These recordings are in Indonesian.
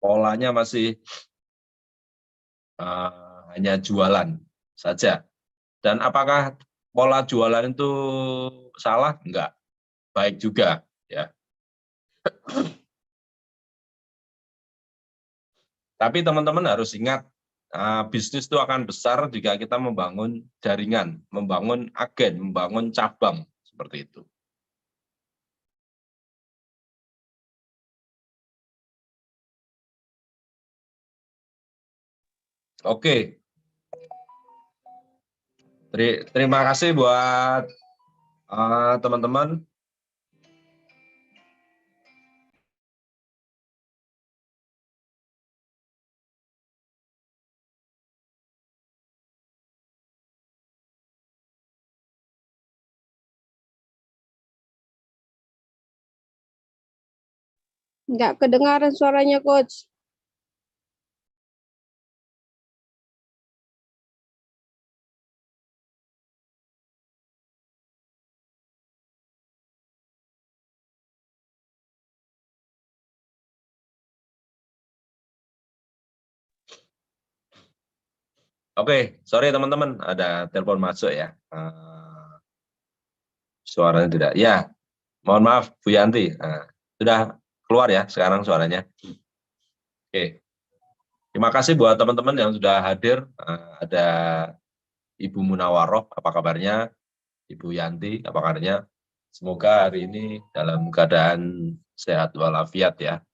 polanya masih hanya jualan saja. Dan apakah pola jualan itu salah? Enggak, baik juga, ya. Tapi teman-teman harus ingat, bisnis itu akan besar jika kita membangun jaringan, membangun agen, membangun cabang, seperti itu. Oke, terima kasih buat teman-teman. Nggak kedengaran suaranya, Coach. Oke, sorry teman-teman, ada telepon masuk ya. Suaranya tidak. Ya, mohon maaf Bu Yanti. Sudah keluar ya sekarang suaranya. Oke, terima kasih buat teman-teman yang sudah hadir. Ada Ibu Munawaroh, apa kabarnya? Ibu Yanti, apa kabarnya? Semoga hari ini dalam keadaan sehat walafiat ya,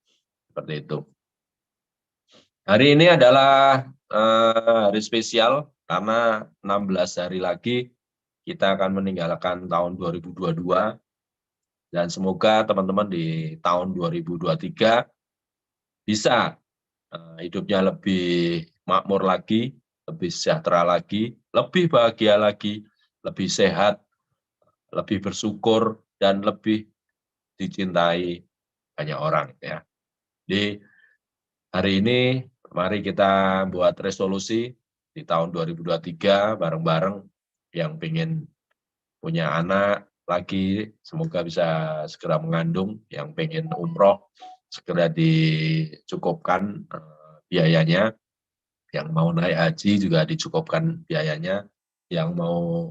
seperti itu. Hari ini adalah hari spesial karena 16 hari lagi kita akan meninggalkan tahun 2022 dan semoga teman-teman di tahun 2023 bisa hidupnya lebih makmur lagi, lebih sejahtera lagi, lebih bahagia lagi, lebih sehat, lebih bersyukur, dan lebih dicintai banyak orang. Ya. Di hari ini, mari kita buat resolusi di tahun 2023 bareng-bareng yang ingin punya anak lagi, semoga bisa segera mengandung, yang pengen umroh, segera dicukupkan biayanya, yang mau naik haji juga dicukupkan biayanya, yang mau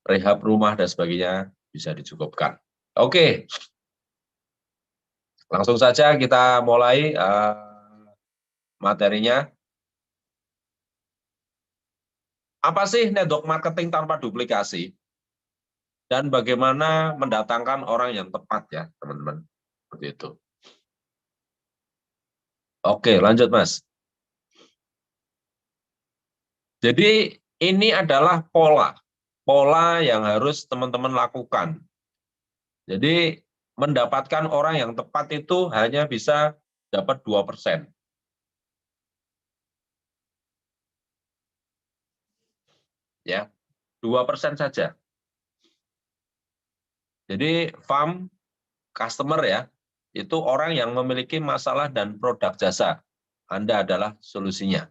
rehab rumah dan sebagainya bisa dicukupkan. Oke, langsung saja kita mulai materinya. Apa sih network marketing tanpa duplikasi? Dan bagaimana mendatangkan orang yang tepat ya, teman-teman. Seperti itu. Oke, lanjut Mas. Jadi ini adalah pola yang harus teman-teman lakukan. Jadi mendapatkan orang yang tepat itu hanya bisa dapat 2%. Ya, 2% saja. Jadi farm customer ya, itu orang yang memiliki masalah dan produk jasa. Anda adalah solusinya.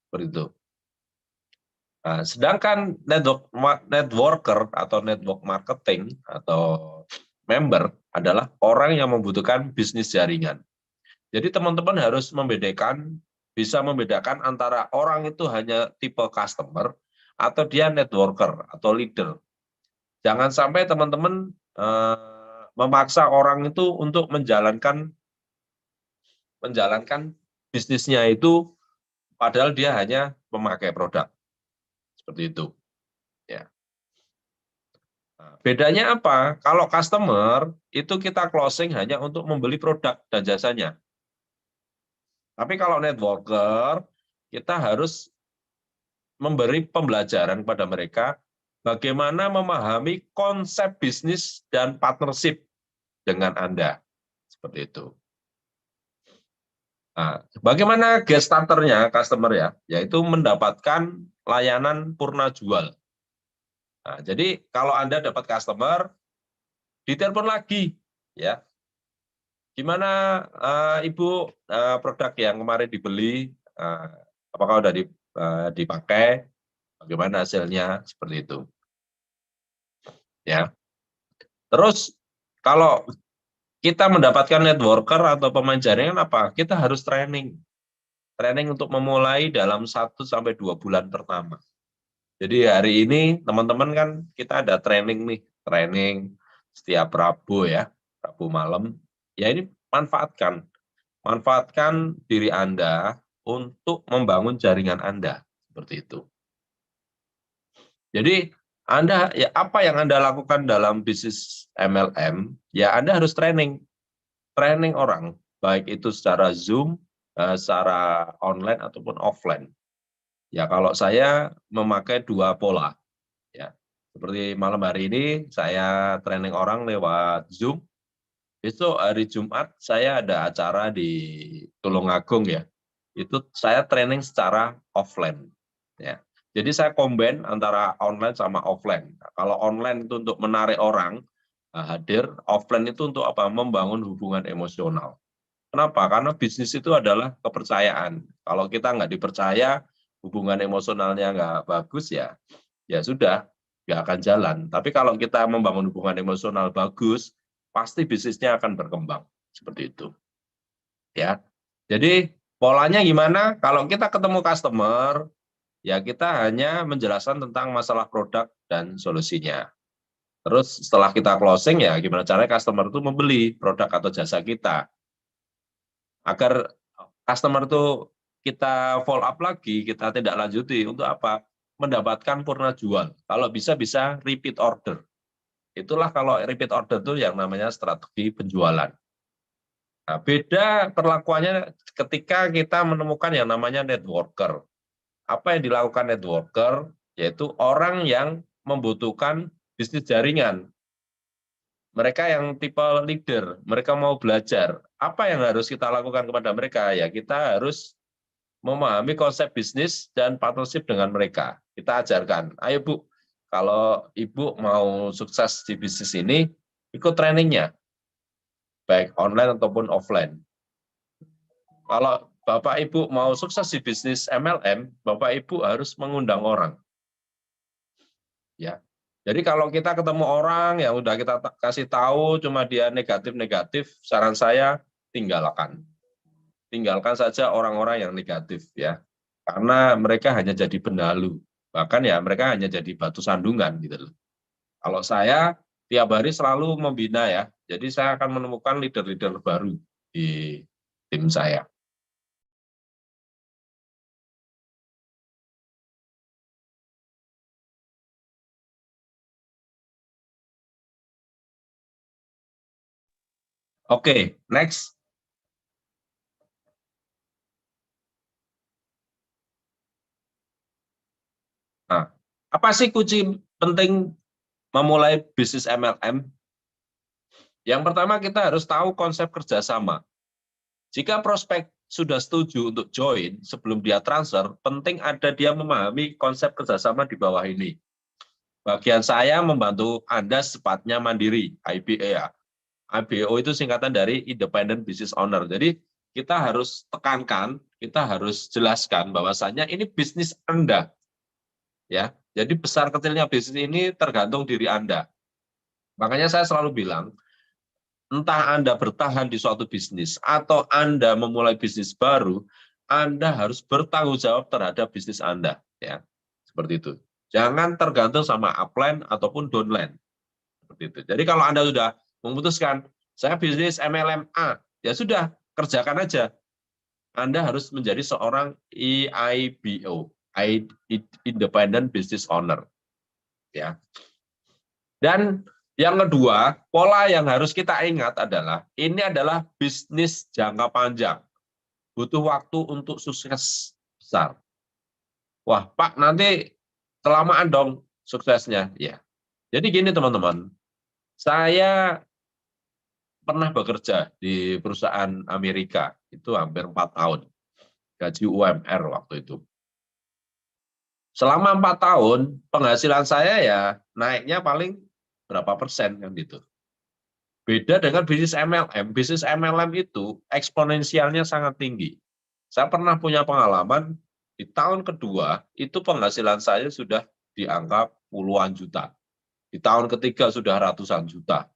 Seperti itu. Nah, sedangkan networker atau network marketing atau member adalah orang yang membutuhkan bisnis jaringan. Jadi teman-teman harus bisa membedakan antara orang itu hanya tipe customer atau dia networker atau leader. Jangan sampai teman-teman memaksa orang itu untuk menjalankan bisnisnya itu padahal dia hanya memakai produk. Seperti itu. Ya. Nah, bedanya apa? Kalau customer itu kita closing hanya untuk membeli produk dan jasanya. Tapi kalau networker kita harus memberi pembelajaran kepada mereka bagaimana memahami konsep bisnis dan partnership dengan Anda. Seperti itu. Nah, bagaimana get starternya customer ya? Yaitu mendapatkan layanan purna jual. Nah, jadi kalau Anda dapat customer, ditelepon lagi, ya. Gimana Ibu produk yang kemarin dibeli, apakah sudah dipakai? Bagaimana hasilnya? Seperti itu. Ya. Terus kalau kita mendapatkan networker atau pemain jaringan apa? Kita harus training. Training untuk memulai dalam 1-2 bulan pertama. Jadi hari ini teman-teman kan kita ada training nih, training setiap Rabu ya, Rabu malam. Ya ini manfaatkan diri Anda untuk membangun jaringan Anda, seperti itu. Jadi Anda ya apa yang Anda lakukan dalam bisnis MLM, ya Anda harus training orang, baik itu secara Zoom, secara online ataupun offline. Ya kalau saya memakai 2 pola, ya seperti malam hari ini saya training orang lewat Zoom. Besok hari Jumat saya ada acara di Tulungagung ya. Itu saya training secara offline. Ya. Jadi saya combine antara online sama offline. Nah, kalau online itu untuk menarik orang hadir, offline itu untuk apa? Membangun hubungan emosional. Kenapa? Karena bisnis itu adalah kepercayaan. Kalau kita nggak dipercaya, hubungan emosionalnya nggak bagus ya, ya sudah, nggak akan jalan. Tapi kalau kita membangun hubungan emosional bagus, pasti bisnisnya akan berkembang. Seperti itu. Ya. Jadi polanya gimana? Kalau kita ketemu customer, ya kita hanya menjelaskan tentang masalah produk dan solusinya. Terus setelah kita closing ya gimana caranya customer itu membeli produk atau jasa kita. Agar customer itu kita follow up lagi, kita tidak lanjuti untuk apa? Mendapatkan purna jual. Kalau bisa repeat order. Itulah kalau repeat order itu yang namanya strategi penjualan. Nah, beda perlakuannya ketika kita menemukan yang namanya networker. Apa yang dilakukan networker? Yaitu orang yang membutuhkan bisnis jaringan. Mereka yang tipe leader, mereka mau belajar. Apa yang harus kita lakukan kepada mereka? Ya kita harus memahami konsep bisnis dan partnership dengan mereka. Kita ajarkan, ayo Bu, kalau Ibu mau sukses di bisnis ini, ikut trainingnya, baik online ataupun offline. Kalau Bapak Ibu mau sukses di bisnis MLM, Bapak Ibu harus mengundang orang. Ya, jadi kalau kita ketemu orang yang udah kita kasih tahu cuma dia negatif-negatif, saran saya tinggalkan. Tinggalkan saja orang-orang yang negatif ya. Karena mereka hanya jadi benalu. Bahkan ya mereka hanya jadi batu sandungan gitu loh. Kalau saya tiap hari selalu membina ya. Jadi saya akan menemukan leader-leader baru di tim saya. Oke, next. Nah, apa sih kunci penting memulai bisnis MLM? Yang pertama kita harus tahu konsep kerjasama. Jika prospek sudah setuju untuk join sebelum dia transfer, penting ada dia memahami konsep kerjasama di bawah ini. Bagian saya membantu Anda secepatnya mandiri, IBA. IBO itu singkatan dari Independent Business Owner. Jadi kita harus tekankan, kita harus jelaskan bahwasannya ini bisnis Anda. Ya, jadi besar kecilnya bisnis ini tergantung diri Anda. Makanya saya selalu bilang, entah Anda bertahan di suatu bisnis atau Anda memulai bisnis baru, Anda harus bertanggung jawab terhadap bisnis Anda. Ya, seperti itu. Jangan tergantung sama upline ataupun downline. Seperti itu. Jadi kalau Anda sudah memutuskan, saya bisnis MLM A, ya sudah, kerjakan aja. Anda harus menjadi seorang EIBO, Independent Business Owner. Ya. Dan yang kedua, pola yang harus kita ingat adalah, ini adalah bisnis jangka panjang. Butuh waktu untuk sukses besar. Wah, Pak, nanti kelamaan dong suksesnya. Ya. Jadi gini teman-teman, saya pernah bekerja di perusahaan Amerika, itu hampir 4 tahun, gaji UMR waktu itu. Selama 4 tahun, penghasilan saya ya naiknya paling berapa persen kan gitu. Beda dengan bisnis MLM itu eksponensialnya sangat tinggi. Saya pernah punya pengalaman, di tahun kedua, itu penghasilan saya sudah di angka puluhan juta. Di tahun ketiga sudah ratusan juta.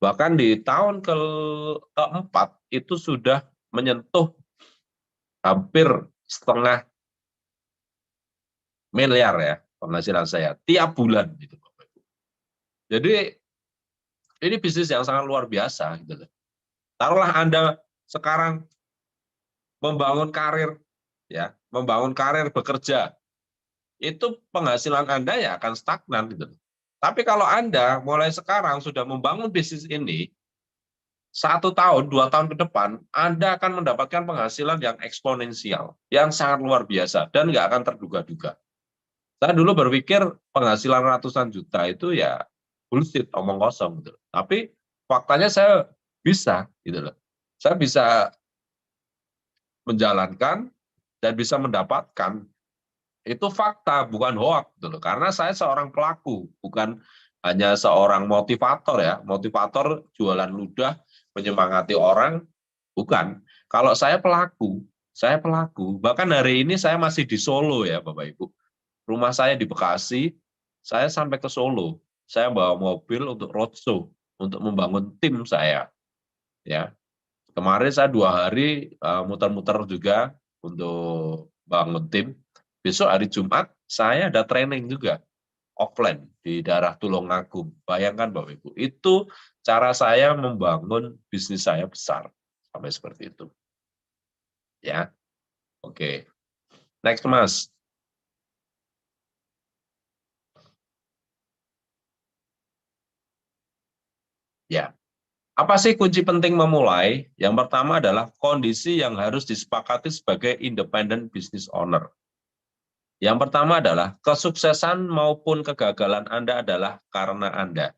Bahkan di tahun keempat itu sudah menyentuh hampir setengah miliar ya penghasilan saya tiap bulan gitu. Jadi ini bisnis yang sangat luar biasa gitu loh. Taruhlah Anda sekarang membangun karir ya, membangun karir bekerja. Itu penghasilan Anda ya akan stagnan gitu loh. Tapi kalau Anda mulai sekarang sudah membangun bisnis ini, 1 tahun, 2 tahun ke depan, Anda akan mendapatkan penghasilan yang eksponensial, yang sangat luar biasa, dan nggak akan terduga-duga. Saya dulu berpikir penghasilan ratusan juta itu ya bullshit, omong kosong. Gitu. Tapi faktanya saya bisa, gitu loh. Saya bisa menjalankan dan bisa mendapatkan. Itu fakta, bukan hoax. Gitu loh. Karena saya seorang pelaku, bukan hanya seorang motivator ya. Motivator jualan ludah, menyemangati orang, bukan. Kalau saya pelaku. Bahkan hari ini saya masih di Solo ya Bapak Ibu. Rumah saya di Bekasi, saya sampai ke Solo. Saya bawa mobil untuk roadshow, untuk membangun tim saya. Ya, kemarin saya 2 hari muter-muter juga untuk bangun tim. Besok hari Jumat saya ada training juga offline di daerah Tulungagung. Bayangkan Bapak Ibu, itu cara saya membangun bisnis saya besar sampai seperti itu. Ya, oke. Next Mas. Ya. Apa sih kunci penting memulai? Yang pertama adalah kondisi yang harus disepakati sebagai independent business owner. Yang pertama adalah kesuksesan maupun kegagalan Anda adalah karena Anda.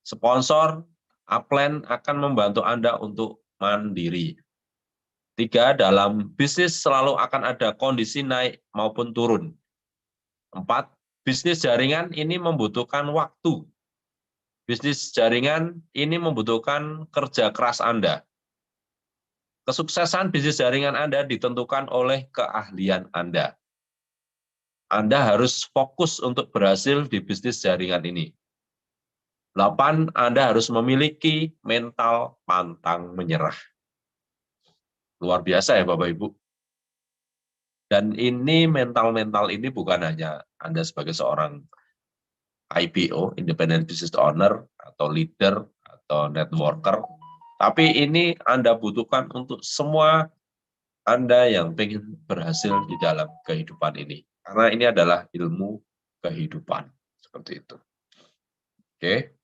Sponsor, upline akan membantu Anda untuk mandiri. 3, dalam bisnis selalu akan ada kondisi naik maupun turun. 4, bisnis jaringan ini membutuhkan waktu. Bisnis jaringan ini membutuhkan kerja keras Anda. Kesuksesan bisnis jaringan Anda ditentukan oleh keahlian Anda. Anda harus fokus untuk berhasil di bisnis jaringan ini. 8, Anda harus memiliki mental pantang menyerah. Luar biasa ya Bapak Ibu. Dan ini mental-mental ini bukan hanya Anda sebagai seorang IBO, Independent Business Owner, atau leader, atau networker, tapi ini Anda butuhkan untuk semua Anda yang ingin berhasil di dalam kehidupan ini. Karena ini adalah ilmu kehidupan. Seperti itu. Oke.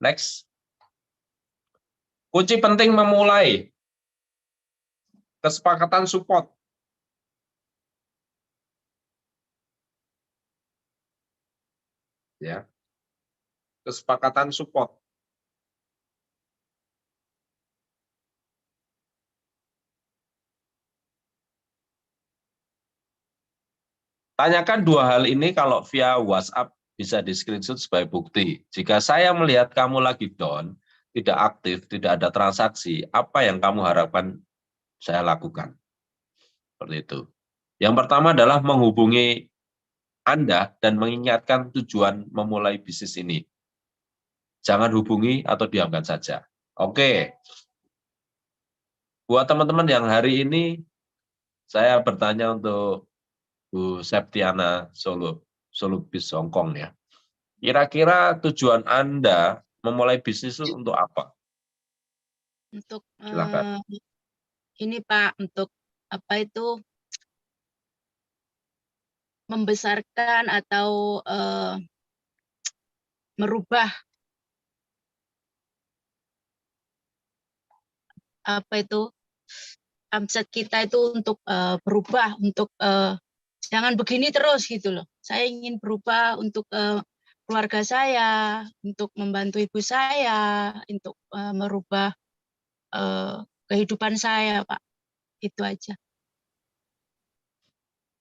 Next. Kunci penting memulai. Kesepakatan support. Ya. Kesepakatan support. Tanyakan 2 hal ini kalau via WhatsApp bisa di-screenshot sebagai bukti. Jika saya melihat kamu lagi down, tidak aktif, tidak ada transaksi, apa yang kamu harapkan saya lakukan? Seperti itu. Yang pertama adalah menghubungi Anda dan mengingatkan tujuan memulai bisnis ini. Jangan hubungi atau diamkan saja. Oke. Buat teman-teman yang hari ini, saya bertanya untuk Bu Septiana Solubis Hongkong ya. Kira-kira tujuan Anda memulai bisnis itu untuk apa? Untuk Silakan. ini Pak, untuk apa itu membesarkan atau merubah apa itu omset kita itu untuk berubah, untuk jangan begini terus gitu loh. Saya ingin berubah untuk keluarga saya, untuk membantu ibu saya, untuk merubah kehidupan saya, Pak. Itu aja.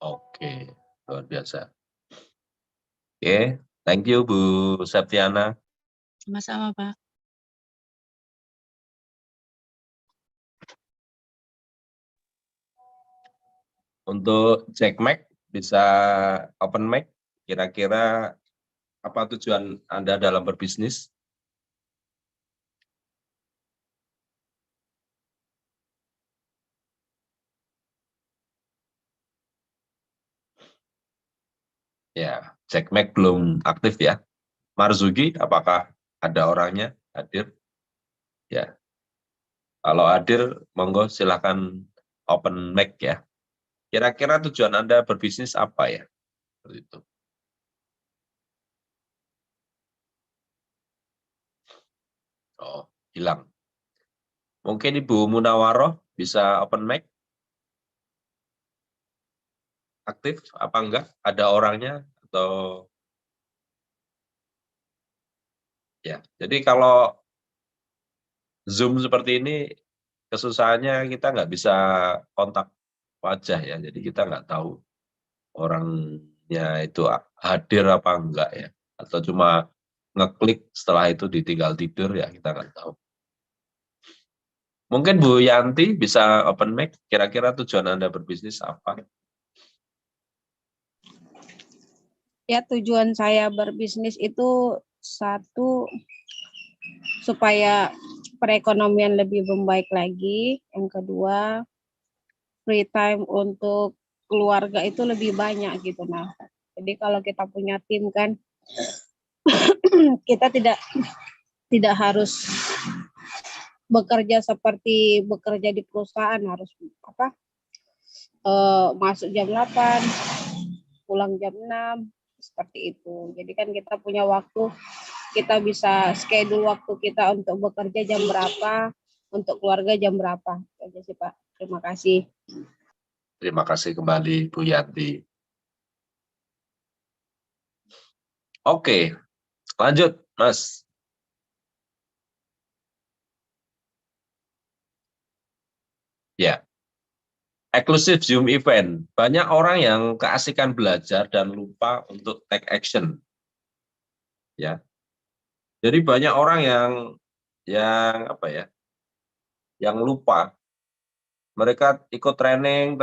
Oke, luar biasa. Oke, thank you Bu Septiana. Sama-sama, Pak. Untuk Jack Mac bisa open mic, kira-kira apa tujuan Anda dalam berbisnis? Ya, Jack Mac belum aktif ya. Marzuki, apakah ada orangnya hadir? Ya, kalau hadir, monggo silakan open mic ya. Kira-kira tujuan Anda berbisnis apa ya? Seperti itu. Oh, hilang. Mungkin Ibu Munawaroh bisa open mic? Aktif apa enggak? Ada orangnya atau ya. Jadi kalau Zoom seperti ini kesusahannya kita nggak bisa kontak wajah ya. Jadi kita nggak tahu orangnya itu hadir apa enggak ya. Atau cuma ngeklik setelah itu ditinggal tidur ya kita nggak tahu. Mungkin Bu Yanti bisa open mic, kira-kira tujuan Anda berbisnis apa? Ya, tujuan saya berbisnis itu satu, supaya perekonomian lebih membaik lagi. Yang kedua, free time untuk keluarga itu lebih banyak gitu. Nah, jadi kalau kita punya tim kan, kita tidak harus bekerja seperti bekerja di perusahaan, harus masuk jam 8, pulang jam 6, seperti itu. Jadi kan kita punya waktu, kita bisa schedule waktu kita untuk bekerja jam berapa, untuk keluarga jam berapa. Itu aja sih Pak. Terima kasih. Terima kasih kembali Bu Yanti. Oke, lanjut Mas. Ya, eksklusif Zoom event. Banyak orang yang keasikan belajar dan lupa untuk take action. Ya, jadi banyak orang yang apa ya? Yang lupa. Mereka ikut training,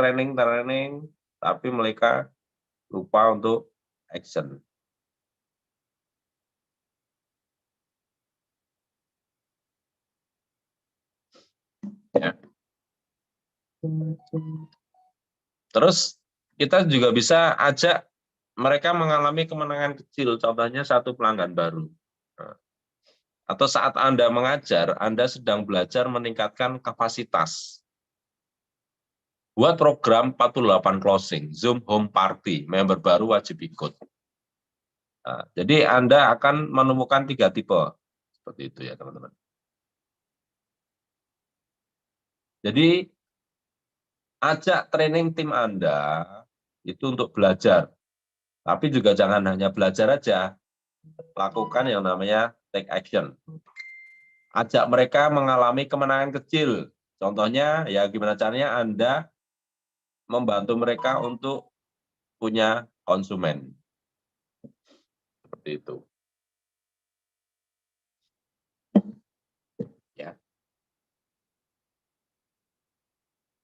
tapi mereka lupa untuk action. Ya. Terus kita juga bisa ajak mereka mengalami kemenangan kecil, contohnya satu pelanggan baru. Nah, atau saat Anda mengajar, Anda sedang belajar meningkatkan kapasitas. Buat program 48 closing, Zoom Home Party, member baru wajib ikut. Nah, jadi Anda akan menemukan 3 tipe, seperti itu ya teman-teman. Jadi ajak training tim Anda itu untuk belajar, tapi juga jangan hanya belajar aja, lakukan yang namanya take action. Ajak mereka mengalami kemenangan kecil. Contohnya, ya gimana caranya Anda membantu mereka untuk punya konsumen. Seperti itu. Ya.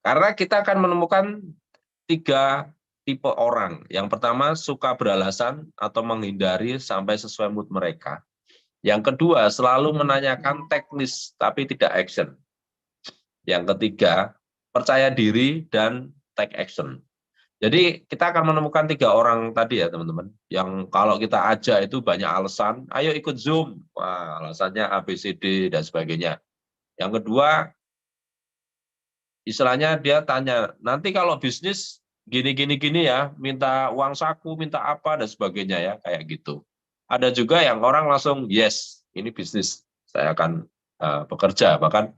Karena kita akan menemukan 3 tipe orang. Yang pertama, suka beralasan atau menghindari sampai sesuai mood mereka. Yang kedua, selalu menanyakan teknis tapi tidak action. Yang ketiga, percaya diri dan take action. Jadi kita akan menemukan 3 orang tadi ya teman-teman, yang kalau kita ajak itu banyak alasan, ayo ikut Zoom, wah alasannya A, B, C, D, dan sebagainya. Yang kedua, istilahnya dia tanya, nanti kalau bisnis gini ya, minta uang saku, minta apa, dan sebagainya ya, kayak gitu. Ada juga yang orang langsung, yes, ini bisnis, saya akan bekerja, bahkan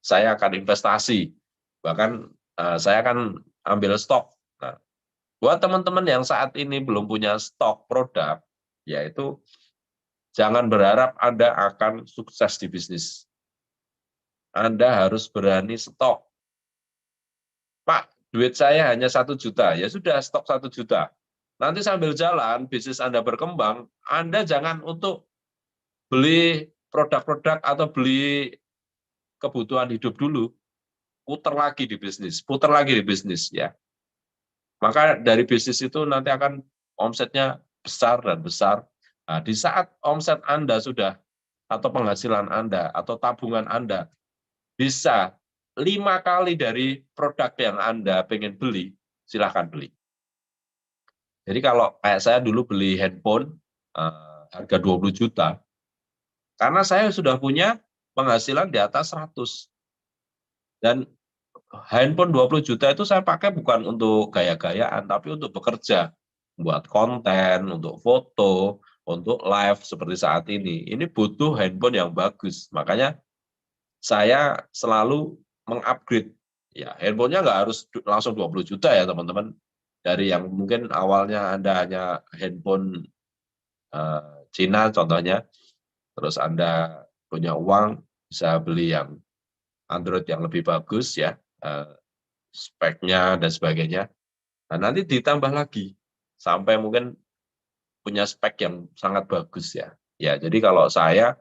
saya akan investasi, bahkan saya akan ambil stok. Nah, buat teman-teman yang saat ini belum punya stok produk, yaitu jangan berharap Anda akan sukses di bisnis. Anda harus berani stok. Pak, duit saya hanya 1 juta, ya sudah stok 1 juta. Nanti sambil jalan, bisnis Anda berkembang, Anda jangan untuk beli produk-produk atau beli kebutuhan hidup dulu, putar lagi di bisnis ya. Maka dari bisnis itu nanti akan omsetnya besar dan besar. Nah, di saat omset Anda sudah, atau penghasilan Anda, atau tabungan Anda, bisa 5 kali dari produk yang Anda pengen beli, silahkan beli. Jadi kalau kayak saya dulu beli handphone, harga 20 juta, karena saya sudah punya penghasilan di atas 100. Dan handphone 20 juta itu saya pakai bukan untuk gaya-gayaan, tapi untuk bekerja, buat konten, untuk foto, untuk live seperti saat ini. Ini butuh handphone yang bagus. Makanya saya selalu mengupgrade. Ya, handphonenya nggak harus langsung 20 juta ya teman-teman. Dari yang mungkin awalnya Anda hanya handphone Cina contohnya, terus Anda punya uang, bisa beli yang Android yang lebih bagus ya, speknya dan sebagainya. Nah, nanti ditambah lagi sampai mungkin punya spek yang sangat bagus ya. Ya, jadi kalau saya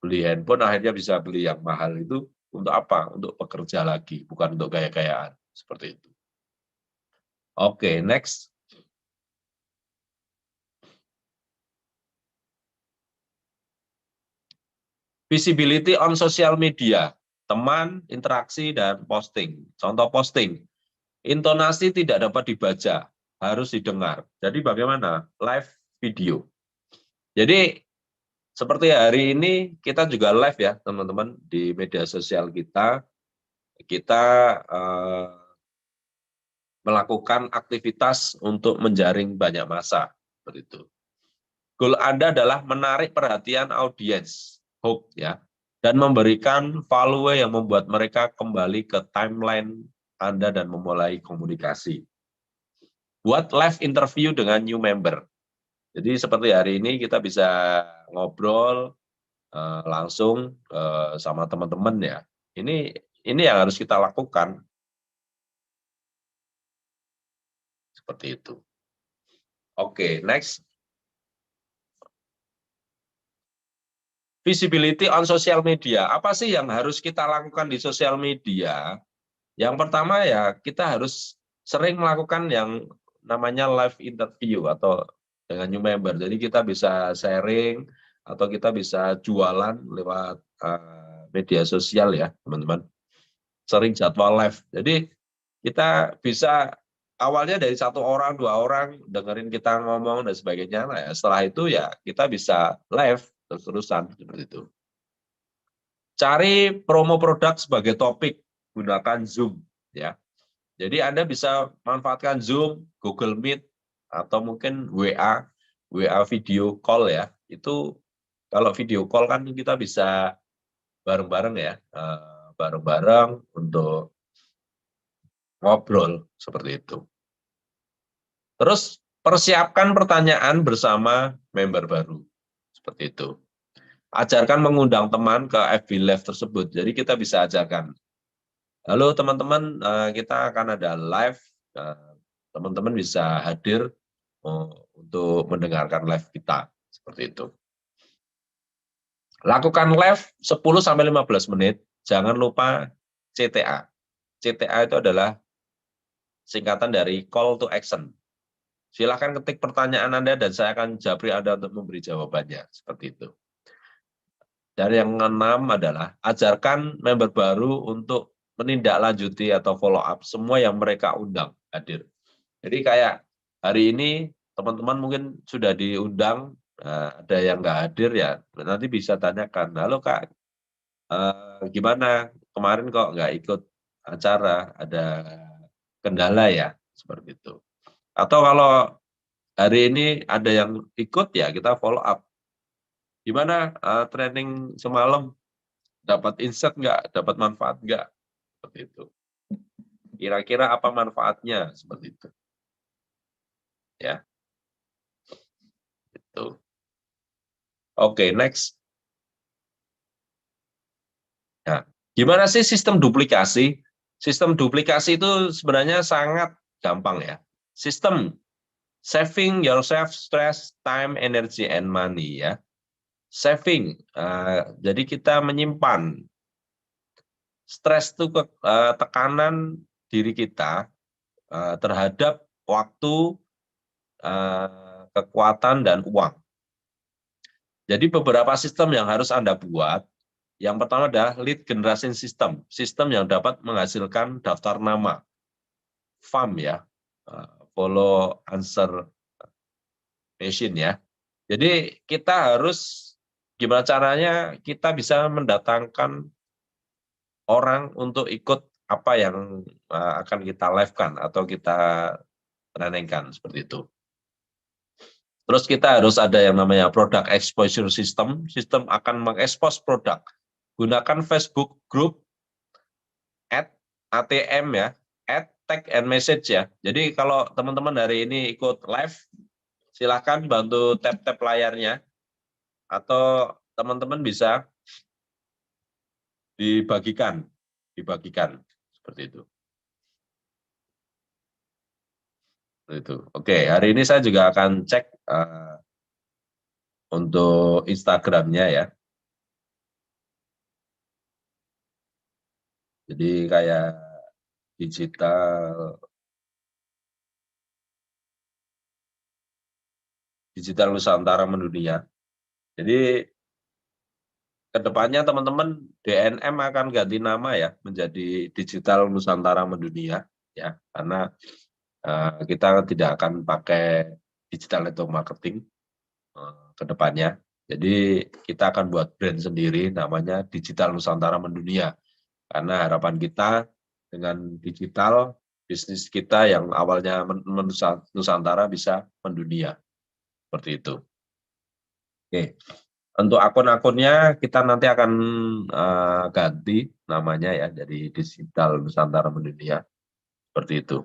beli handphone akhirnya bisa beli yang mahal itu untuk apa? Untuk bekerja lagi, bukan untuk gaya-gayaan seperti itu. Oke, next. Visibility on social media, teman, interaksi, dan posting. Contoh posting, intonasi tidak dapat dibaca, harus didengar. Jadi bagaimana? Live video. Jadi seperti hari ini kita juga live ya teman-teman di media sosial kita. Kita melakukan aktivitas untuk menjaring banyak massa. Seperti itu. Goal Anda adalah menarik perhatian audiens, hook ya, dan memberikan value yang membuat mereka kembali ke timeline Anda dan memulai komunikasi. Buat live interview dengan new member. Jadi seperti hari ini kita bisa ngobrol langsung sama teman-teman ya. Ini yang harus kita lakukan. Seperti itu. Oke, next. Visibility on social media. Apa sih yang harus kita lakukan di sosial media? Yang pertama ya kita harus sering melakukan yang namanya live interview atau dengan new member. Jadi kita bisa sharing atau kita bisa jualan lewat media sosial ya teman-teman. Sering jadwal live. Jadi kita bisa awalnya dari 1 orang, 2 orang dengerin kita ngomong dan sebagainya. Nah, ya, setelah itu ya kita bisa live terus-terusan seperti itu. Cari promo produk sebagai topik, gunakan Zoom ya. Jadi Anda bisa manfaatkan Zoom, Google Meet atau mungkin WA video call ya. Itu kalau video call kan kita bisa bareng-bareng ya, bareng-bareng untuk ngobrol seperti itu. Terus persiapkan pertanyaan bersama member baru. Seperti itu. Ajarkan mengundang teman ke FB Live tersebut. Jadi kita bisa ajarkan. Halo teman-teman, kita akan ada live. Teman-teman bisa hadir untuk mendengarkan live kita. Seperti itu. Lakukan live 10-15 menit. Jangan lupa CTA. CTA itu adalah singkatan dari call to action. Silakan ketik pertanyaan Anda dan saya akan japri Anda untuk memberi jawabannya. Seperti itu. Dan yang keenam adalah ajarkan member baru untuk menindaklanjuti atau follow up semua yang mereka undang hadir. Jadi kayak hari ini teman-teman mungkin sudah diundang, ada yang nggak hadir ya, nanti bisa tanyakan, halo Kak, gimana kemarin kok nggak ikut acara, ada kendala ya, seperti itu. Atau kalau hari ini ada yang ikut ya kita follow up. Gimana training semalam, dapat insight nggak, dapat manfaat nggak, seperti itu. Kira-kira apa manfaatnya, seperti itu. Ya, itu. Oke, next. Nah, gimana sih sistem duplikasi? Sistem duplikasi itu sebenarnya sangat gampang ya. Sistem saving yourself stress, time, energy, and money ya. Saving, jadi kita menyimpan stres itu tekanan diri kita terhadap waktu, kekuatan, dan uang. Jadi beberapa sistem yang harus Anda buat, yang pertama adalah lead generation system, sistem yang dapat menghasilkan daftar nama, FAM ya, follow answer machine ya. Jadi kita harus, gimana caranya kita bisa mendatangkan orang untuk ikut apa yang akan kita live-kan atau kita trainingkan, seperti itu. Terus kita harus ada yang namanya product exposure system, sistem akan mengekspos produk. Gunakan Facebook group, add, ATM ya, add, tag, and message ya. Jadi kalau teman-teman hari ini ikut live, silahkan bantu tap-tap layarnya, atau teman-teman bisa dibagikan, seperti itu. Oke, hari ini saya juga akan cek untuk Instagramnya ya. Jadi kayak digital Nusantara mendunia. Jadi kedepannya teman-teman DNM akan ganti nama ya menjadi Digital Nusantara Mendunia ya, karena kita tidak akan pakai digital network marketing ke depannya. Jadi kita akan buat brand sendiri namanya Digital Nusantara Mendunia. Karena harapan kita dengan digital, bisnis kita yang awalnya Nusantara bisa mendunia. Seperti itu. Oke. Untuk akun-akunnya kita nanti akan ganti namanya ya dari Digital Nusantara Mendunia. Seperti itu.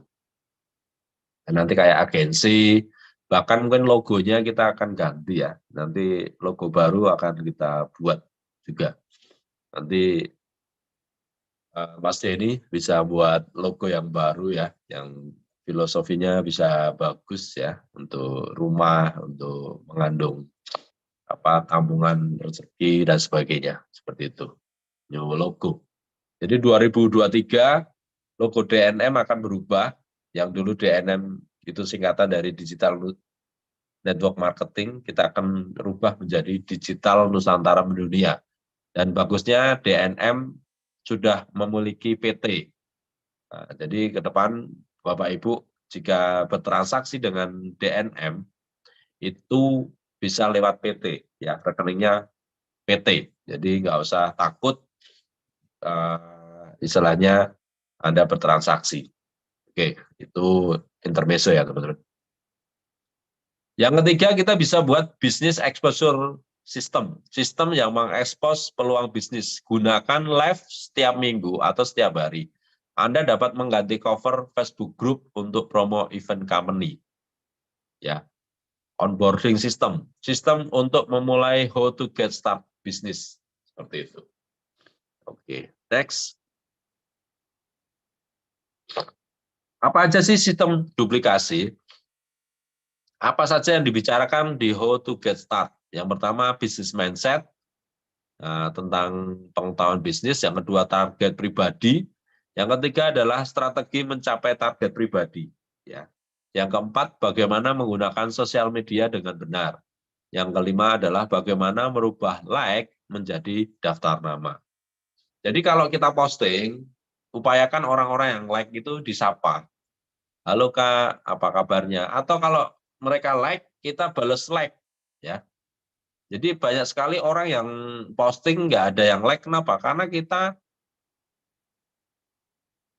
Dan nanti kayak agensi, bahkan mungkin logonya kita akan ganti ya. Nanti logo baru akan kita buat juga. Nanti Mas Denny bisa buat logo yang baru ya, yang filosofinya bisa bagus ya, untuk rumah, untuk mengandung tabungan rezeki dan sebagainya, seperti itu. New logo. Jadi 2023 logo DNM akan berubah. Yang dulu DNM itu singkatan dari Digital Network Marketing, kita akan berubah menjadi Digital Nusantara Mendunia. Dan bagusnya DNM sudah memiliki PT. Nah, jadi ke depan Bapak Ibu jika bertransaksi dengan DNM itu bisa lewat PT, ya rekeningnya PT. Jadi nggak usah takut istilahnya Anda bertransaksi. Oke, itu intermezzo ya teman-teman. Yang ketiga kita bisa buat business exposure system, sistem yang mengekspos peluang bisnis. Gunakan live setiap minggu atau setiap hari. Anda dapat mengganti cover Facebook group untuk promo event company. Ya, onboarding system, sistem untuk memulai how to get start bisnis, seperti itu. Oke, next. Apa aja sih sistem duplikasi? Apa saja yang dibicarakan di how to get start? Yang pertama, business mindset, tentang pengetahuan bisnis. Yang kedua, target pribadi. Yang ketiga adalah strategi mencapai target pribadi. Ya. Yang keempat, bagaimana menggunakan sosial media dengan benar. Yang kelima adalah bagaimana merubah like menjadi daftar nama. Jadi kalau kita posting, upayakan orang-orang yang like itu disapa. Halo Kak, apa kabarnya? Atau kalau mereka like, kita balas like. Ya. Jadi banyak sekali orang yang posting nggak ada yang like, kenapa? Karena kita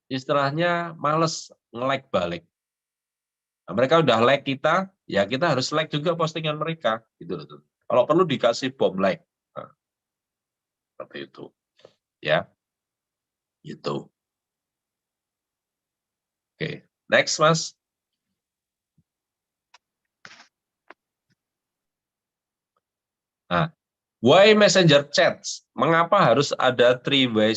istilahnya males nge-like balik. Nah, mereka udah like kita, ya kita harus like juga postingan mereka. Gitu loh. Kalau perlu dikasih bom like. Nah, seperti itu. Ya, gitu. Oke, next Mas. Nah, why messenger chats? Mengapa harus ada three-way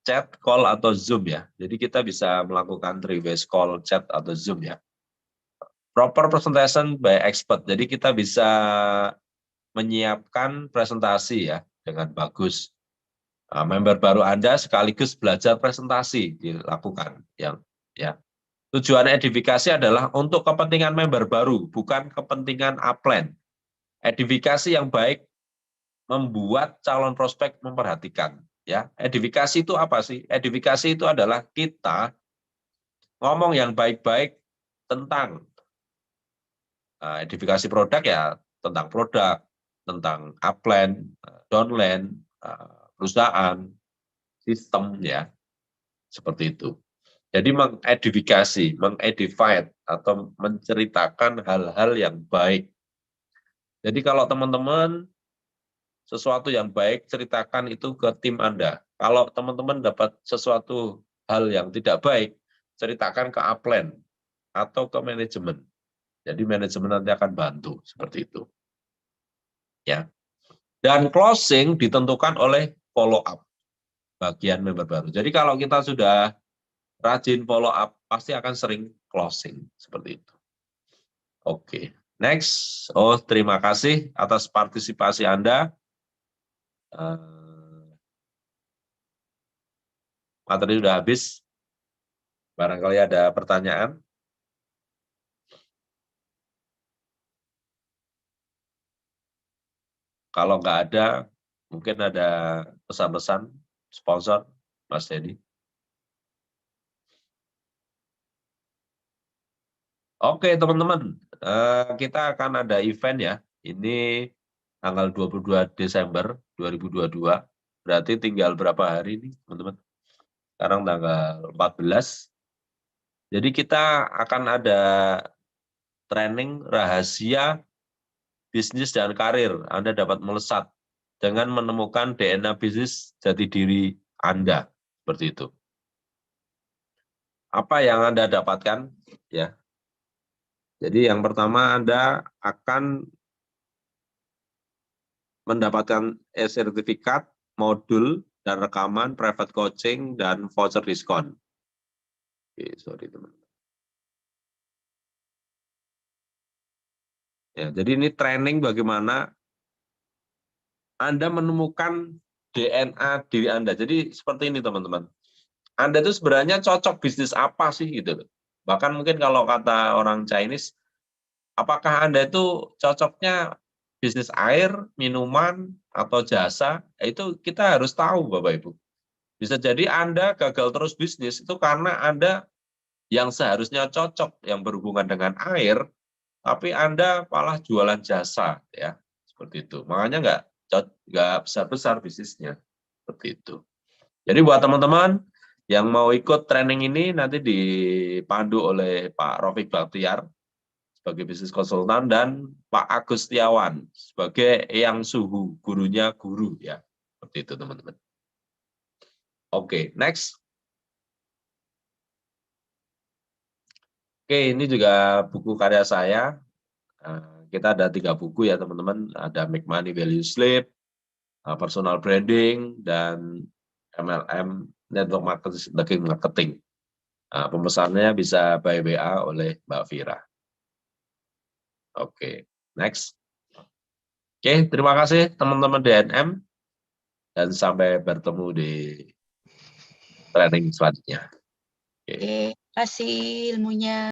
chat, call, atau Zoom ya? Jadi kita bisa melakukan three-way call, chat, atau Zoom ya. Proper presentation by expert. Jadi kita bisa menyiapkan presentasi ya dengan bagus. Member baru Anda sekaligus belajar presentasi dilakukan yang ya. Tujuan edifikasi adalah untuk kepentingan member baru, bukan kepentingan upline. Edifikasi yang baik membuat calon prospek memperhatikan. Ya, edifikasi itu apa sih? Edifikasi itu adalah kita ngomong yang baik-baik tentang edifikasi produk ya, tentang produk, tentang upline, downline, perusahaan, sistem ya, seperti itu. Jadi mengedifikasi, mengedify atau menceritakan hal-hal yang baik. Jadi kalau teman-teman sesuatu yang baik, ceritakan itu ke tim Anda. Kalau teman-teman dapat sesuatu hal yang tidak baik, ceritakan ke upline atau ke manajemen. Jadi manajemen nanti akan bantu seperti itu. Ya. Dan closing ditentukan oleh follow up bagian member baru. Jadi kalau kita sudah rajin follow up, pasti akan sering closing seperti itu. Oke, next. Oh, terima kasih atas partisipasi Anda. Materi sudah habis. Barangkali ada pertanyaan. Kalau nggak ada, mungkin ada pesan-pesan sponsor, Mas Dedi. Oke, teman-teman. Kita akan ada event ya. Ini tanggal 22 Desember 2022. Berarti tinggal berapa hari nih, teman-teman? Sekarang tanggal 14. Jadi kita akan ada training rahasia bisnis dan karir. Anda dapat melesat dengan menemukan DNA bisnis jati diri Anda. Seperti itu. Apa yang Anda dapatkan? Ya. Jadi yang pertama Anda akan mendapatkan e-sertifikat, modul, dan rekaman, private coaching, dan voucher diskon. Oke, sorry teman. Ya, jadi ini training bagaimana Anda menemukan DNA diri Anda. Jadi seperti ini teman-teman. Anda itu sebenarnya cocok bisnis apa sih gitu. Bahkan mungkin kalau kata orang Chinese, apakah Anda itu cocoknya bisnis air, minuman, atau jasa? Itu kita harus tahu Bapak Ibu. Bisa jadi Anda gagal terus bisnis itu karena Anda yang seharusnya cocok yang berhubungan dengan air, tapi Anda malah jualan jasa ya. Seperti itu. Makanya nggak besar-besar bisnisnya. Seperti itu. Jadi buat teman-teman yang mau ikut training ini nanti dipandu oleh Pak Rafiq Baktiar sebagai bisnis konsultan dan Pak Agus Setiawan sebagai Eyang Suhu, gurunya guru ya. Seperti itu teman-teman. Oke, next. Oke, ini juga buku karya saya. Kita ada 3 buku ya teman-teman. Ada Make Money Value Sleep, Personal Branding, dan MLM Network Marketing. Pemesannya bisa by WA oleh Mbak Vira. Oke, next. Oke, terima kasih teman-teman DNM dan sampai bertemu di training selanjutnya. Oke, kasih ilmunya.